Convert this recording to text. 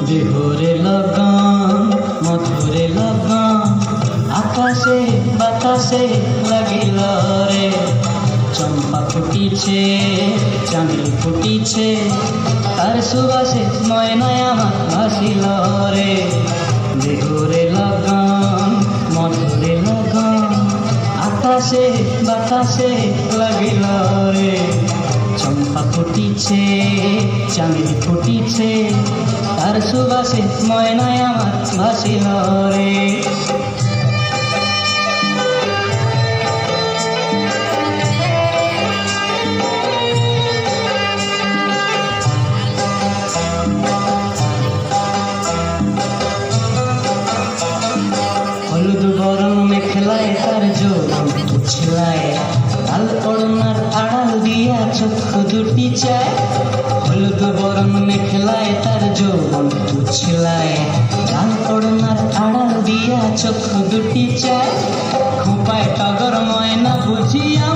বিহুরে লগন মধুরে লগন আকাশে বাতাসে লাগিল রে, চম্পা ফুটিছে চাঁদি ফুটিছে তার সুবাসে ময়নায় আমার ভাসিল রে। বিহুরে লগন মধুরে লগন আকাশে বাতাসে লাগিল রে, চম্পা ফুটিছে চাঁদি ফুটিছে তার সুবাসে ময়নায় আমার ভাসিল রে। হলুদ বরণ মেখলায় তার যৌবন উছলায়, লাল ওড়নার আড়াল দিয়া চক্ষু দুটি চায়। হলুদ বরণ মেখলায় তার যৌবন উছলায়, লাল ওড়নার আড়াল দিয়া চক্ষু দুটি চায়। খোঁপায় টগর ময়না বুঝিয়া